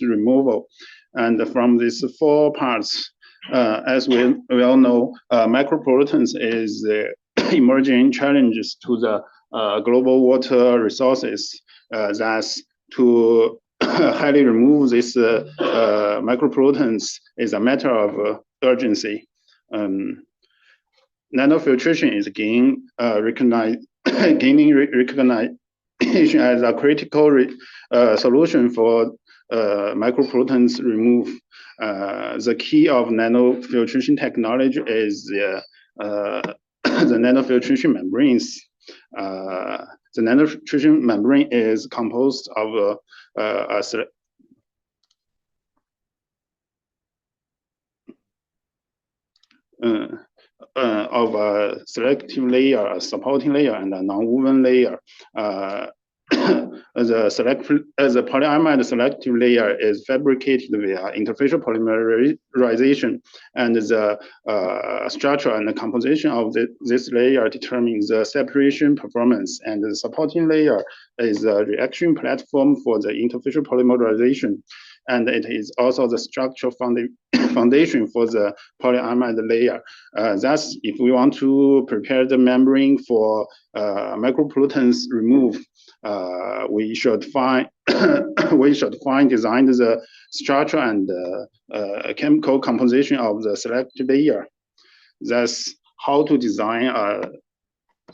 removal. And from these 4 parts, as we all know, micropollutants is the emerging challenges to the global water resources. Thus, to highly remove these micropollutants is a matter of urgency. Nanofiltration is gaining recognition as a critical solution for micropollutants remove. The key of nanofiltration technology is the nanofiltration membranes. The nanofiltration membrane is composed of a selective layer, a supporting layer, and a non-woven layer. The polyamide selective layer is fabricated via interfacial polymerization, and the structure and the composition of this layer determines the separation performance, and the supporting layer is a reaction platform for the interfacial polymerization, and it is also the structural foundation for the polyamide layer. Thus, if we want to prepare the membrane for micropollutants remove, we should design the structure and chemical composition of the selective layer. Thus, how to design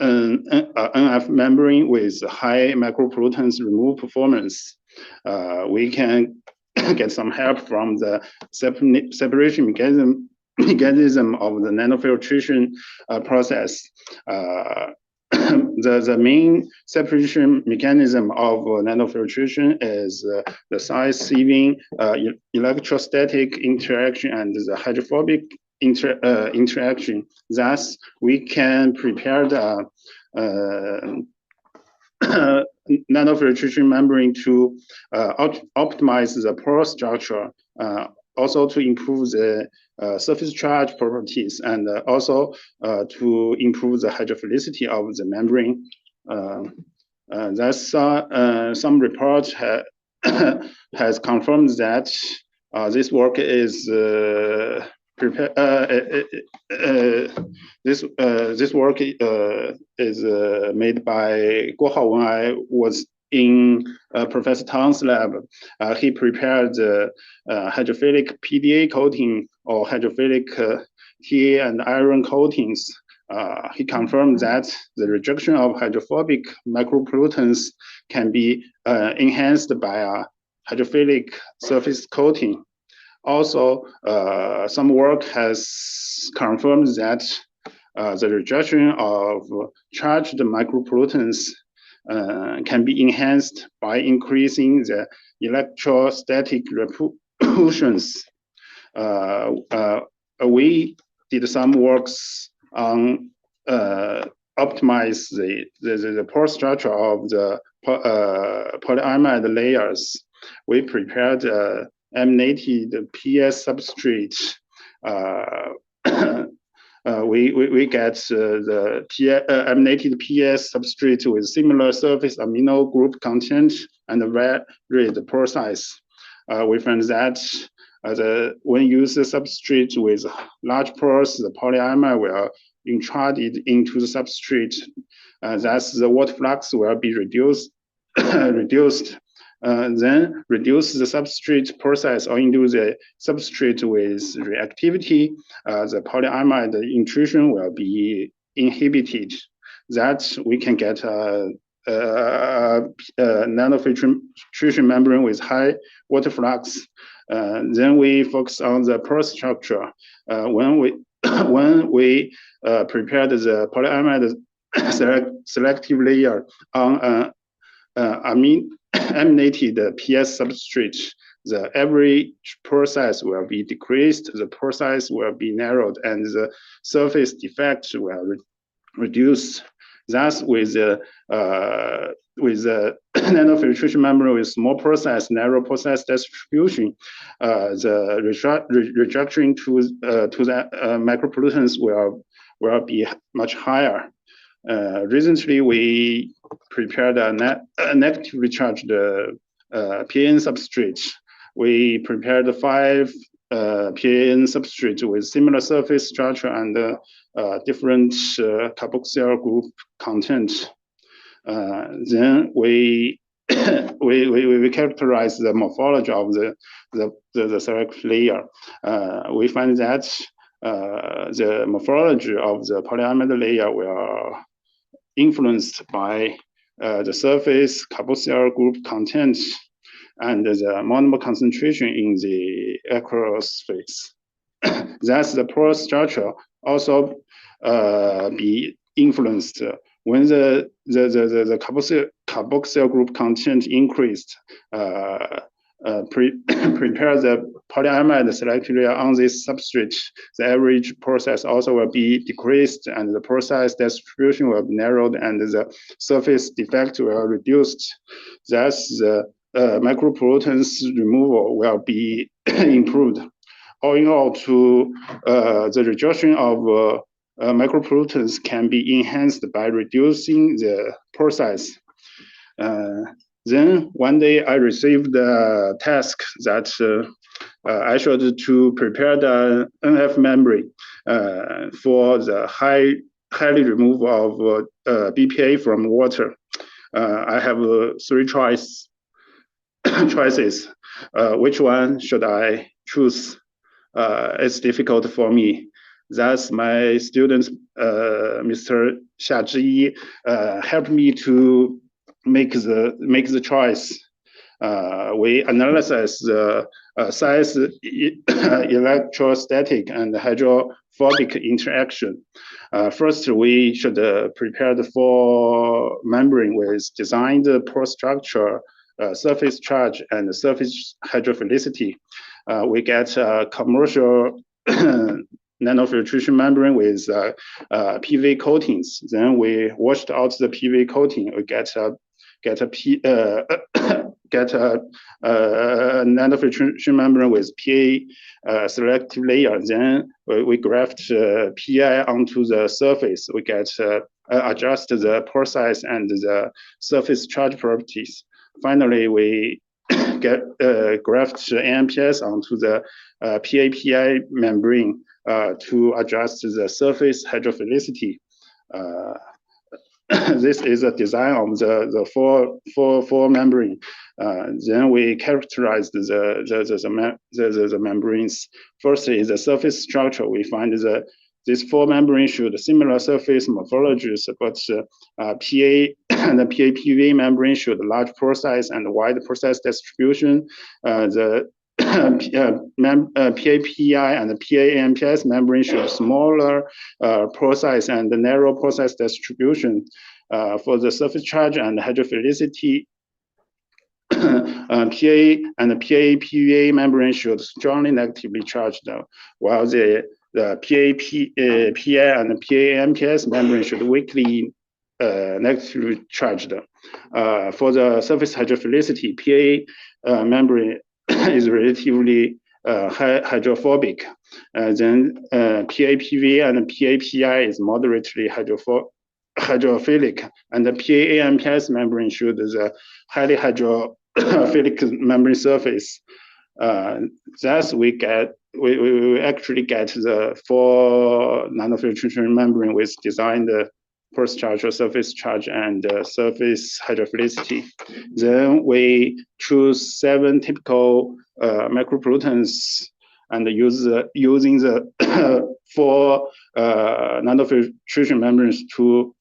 an NF membrane with high micropollutants remove performance. We can get some help from the separation mechanism of the nanofiltration process. The main separation mechanism of nanofiltration is the size-sieving, electrostatic interaction, and the hydrophobic interaction. Thus, we can prepare the nanofiltration membrane to optimize the pore structure, also to improve the surface charge properties, and also to improve the hydrophilicity of the membrane. Thus, some reports has confirmed that this work is this work is made by Guo Hao when I was in Professor Tang's lab. He prepared the hydrophilic PDA coating or hydrophilic TA and iron coatings. He confirmed that the rejection of hydrophobic micropollutants can be enhanced by a hydrophilic surface coating. Also, some work has confirmed that the rejection of charged micropollutants can be enhanced by increasing the electrostatic repulsions. We did some works on optimize the pore structure of the polyamide layers. We prepared laminated PS substrate. We get the laminated PS substrate with similar surface amino group content and varied pore size. We found that when you use the substrate with large pores, the polyamide will entrained into the substrate. Thus, the water flux will be reduced. Then reduce the substrate process or induce the substrate with reactivity. The polyamide intrusion will be inhibited. That we can get a nanofiltration membrane with high water flux. Then we focus on the pore structure. When we prepared the polyamide selective layer on laminated PS substrate, the average pore size will be decreased, the pore size will be narrowed, and the surface defect will reduce. Thus, with the nanofiltration membrane with small pore size, narrow pore size distribution, the rejection to the micropollutants will be much higher. Recently, we prepared a negatively charged PN substrate. we prepared 5 PAN substrate with similar surface structure and different carboxyl group content. Then we we characterize the morphology of the selective layer. We find that the morphology of the polyamide layer will influenced by the surface carboxyl group content and the monomer concentration in the aqueous phase. Thus, the pore structure also be influenced when the carboxyl group content increased. Prepare the polyamide selectively on this substrate, the average process also will be decreased and the process distribution will be narrowed and the surface defect will be reduced. Thus, the micropollutants removal will be improved. All in all, the reduction of micropollutants can be enhanced by reducing the pore size. Then one day I received a task that I should to prepare the NF membrane for the highly removal of BPA from water. I have 3 choices. Which one should I choose? It's difficult for me. Thus, my student, Mr. Xia Zhiyi, helped me to make the choice. We analyze the size, electrostatic, and hydrophobic interaction. First, we should prepare the 4 membrane with designed pore structure, surface charge, and surface hydrophilicity. We get a commercial nanofiltration membrane with PV coatings. Then we washed out the PV coating. We get a nanofiltration membrane with PA selective layer. Then we graft PI onto the surface. We get adjust the pore size and the surface charge properties. Finally, we get graft AMPS onto the PAPI membrane to adjust the surface hydrophilicity. This is a design of the four membrane. Then we characterize the membranes. First is the surface structure. We find these 4 membranes show similar surface morphologies, but PA and the PAPV membrane show the large pore size and wide process distribution. The PAPI and the PAMPS membrane show smaller pore size and the narrow process distribution. For the surface charge and hydrophilicity, PA and the PAPVA membrane showed strongly negatively charged, while the PI and the PAMPS membrane showed weakly negatively charged. For the surface hydrophilicity, PA membrane is relatively hydrophobic. Then PAPV and PAPI is moderately hydrophilic, and the PAMPS membrane showed the highly hydrophilic membrane surface. Thus, we actually get the 4 nanofiltration membrane with designed pore structure, surface charge, and surface hydrophilicity. Then we choose 7 typical micropollutants and using the 4 nanofiltration membranes to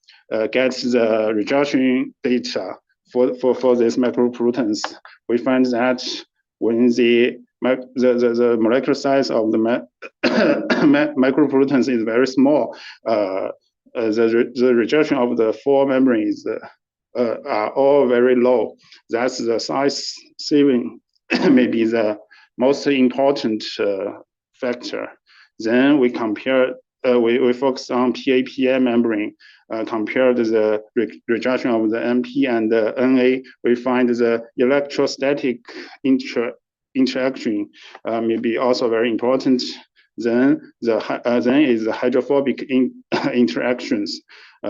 get the rejection data for these micropollutants. We find that when the molecular size of the micropollutants is very small, the rejection of the 4 membranes are all very low. That's the size saving may be the most important factor. Then we compare, we focus on PAPI membrane, compared the rejection of the MP and the NA. We find the electrostatic interaction may be also very important. Then is the hydrophobic interactions.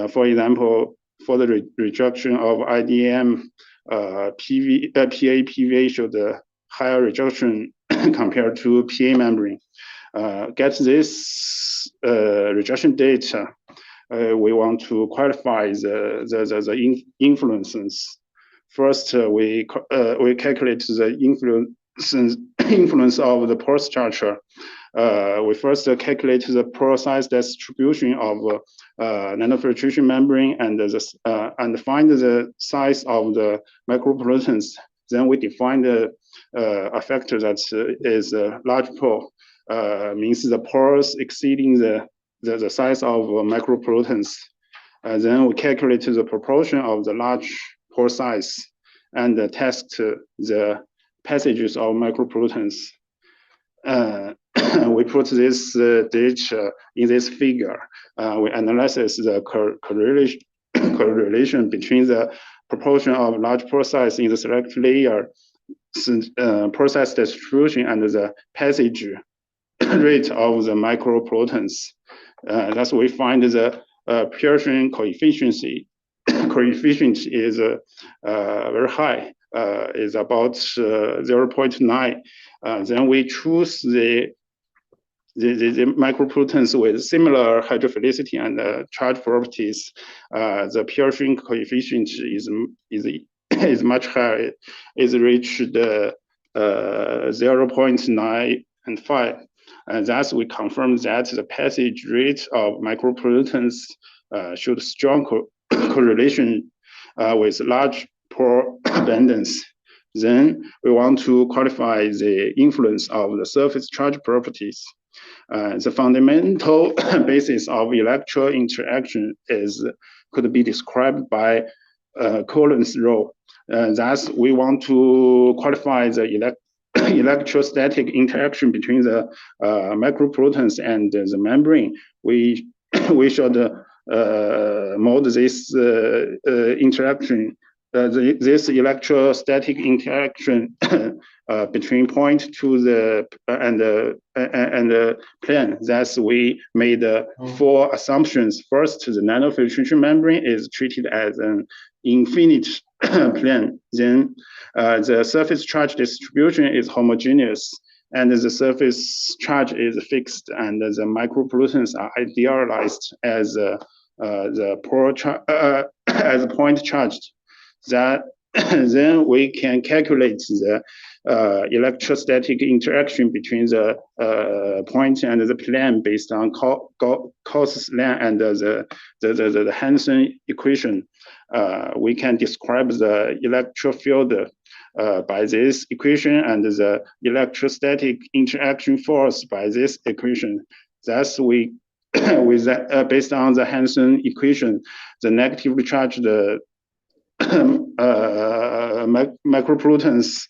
For example, for the rejection of IDM, PAPV showed higher rejection compared to PA membrane. Get this rejection data, we want to qualify the influences. First, we calculate the influence of the pore structure. We first calculate the pore size distribution of nanofiltration membrane and find the size of the micropollutants. Then we define a factor that is large pore, means the pores exceeding the size of micropollutants. Then we calculate the proportion of the large pore size and test the passages of micropollutants. We put this data in this figure. We analyze the correlation between the proportion of large pore size in the select layer, pore size distribution, and the passage rate of the micropollutants. Thus, we find the Pearson coefficient is very high, is about 0.9. Then we choose the micropollutants with similar hydrophilicity and charge properties. The Pearson coefficient is much higher. It's reached 0.9 and 5. And thus, we confirm that the passage rate of micropollutants showed strong correlation with large pore abundance. Then we want to qualify the influence of the surface charge properties. The fundamental basis of electron interaction could be described by Coulomb's law. Thus, we want to qualify the electrostatic interaction between the micropollutants and the membrane. We should model this interaction, this electrostatic interaction between point to the plane. Thus, we made 4 assumptions. First, the nanofiltration membrane is treated as an infinite plane. Then, the surface charge distribution is homogeneous, and the surface charge is fixed, and the micropollutants are idealized as as point charged. That then we can calculate the electrostatic interaction between the point and the plane based on Gauss's law and the Hansen equation. We can describe the electric field by this equation and the electrostatic interaction force by this equation. Thus, we based on the Hansen equation, the negatively charged micropollutants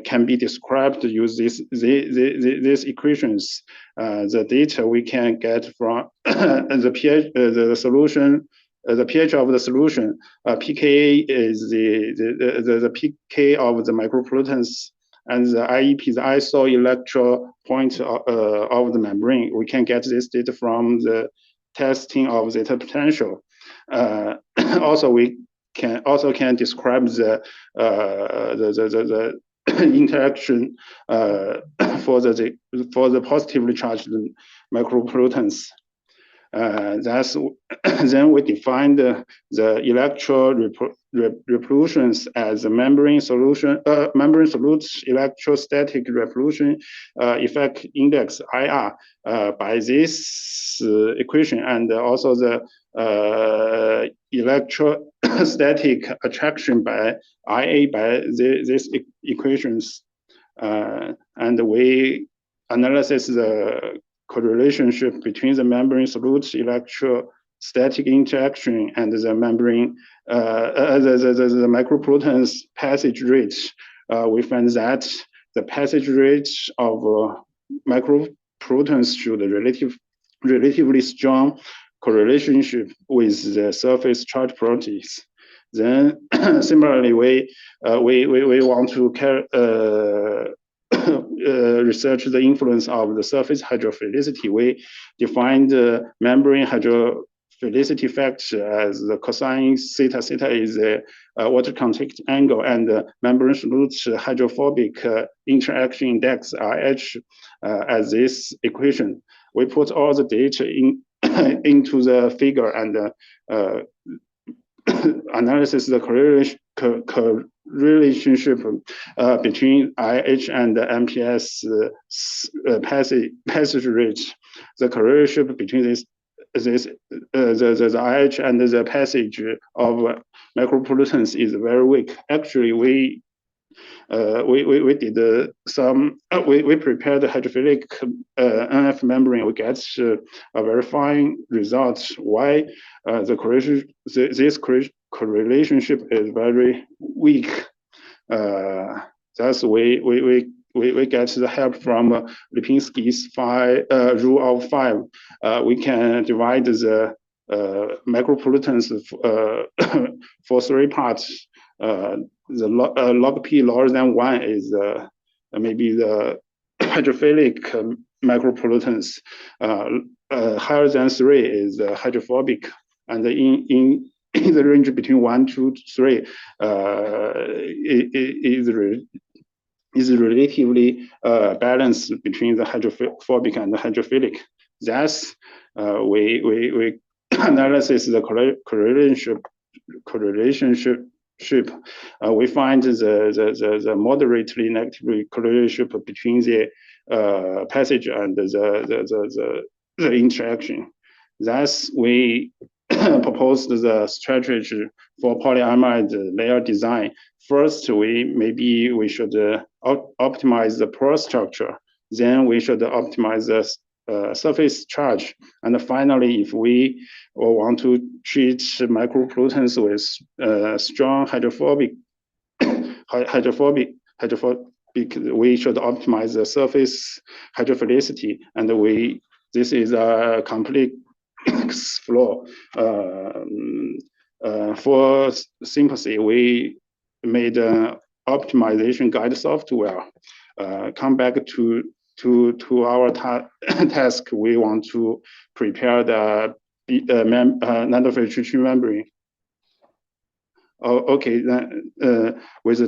can be described using these equations. The data we can get from the pH, the solution, the pH of the solution. pKa is the pK of the micropollutants, and the IEP, the isoelectro point of the membrane. We can get this data from the testing of zeta potential. Also, we can describe the interaction for the positively charged micropollutants. Thus, then we defined the electro repulsions as a membrane solute electrostatic repulsion effect index IR by this equation, and also the electrostatic attraction by IA by these equations, and we analyze the correlationship between the membrane solute electrostatic interaction and the membrane the micropollutants passage rate. We find that the passage rate of micropollutants showed a relatively strong correlation with the surface charge properties. Then, similarly, we want to research the influence of the surface hydrophilicity. We defined the membrane hydrophilicity hydrophilicity factor as the cosine theta. Theta is the water contact angle, and the membrane root hydrophobic interaction index RH as this equation. We put all the data in into the figure and analysis the relationship between IH and the MPS passage rate. The correlation between the IH and the passage of micropollutants is very weak. Actually, we did some. We prepared the hydrophilic NF membrane. We get a very fine result. Why the correlation? This correlationship is very weak. Thus, we get the help from Lipinski's rule of 5. We can divide the micropollutants for 3 parts. The log P lower than 1 is maybe the hydrophilic micropollutants. Higher than 3 is hydrophobic, and in the range between 1 to 3 is relatively balanced between the hydrophobic and the hydrophilic. Thus, we analysis the correlationship. We find the moderately negative correlation between the passage and the interaction. Thus, we proposed the strategy for polyamide layer design. First, we should optimize the pore structure. Then we should optimize the surface charge. And finally, if we want to treat micropollutants with strong hydrophobic, we should optimize the surface hydrophilicity. And this is a complete flow. For sympathy, we made an optimization guide software. Come back to our task. We want to prepare the nanofiltration membrane. Okay, then with the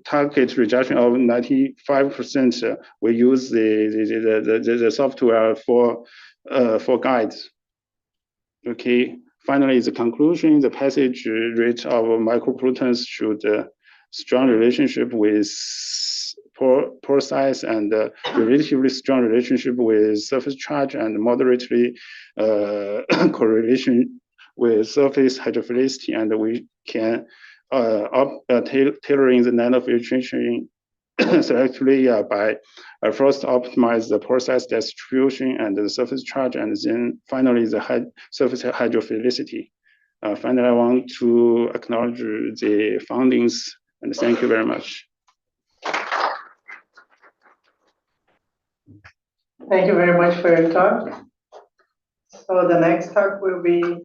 target rejection of 95%, we use the software for guides. Okay, finally, the conclusion: the passage rate of micropollutants should strong relationship with pore size and relatively strong relationship with surface charge and moderately correlation with surface hydrophilicity, and we can tailoring the nanofiltration selectively by first optimize the pore size distribution and the surface charge, and then finally the surface hydrophilicity. Finally, I want to acknowledge the findings, and thank you very much. Thank you very much for your talk. So the next talk will be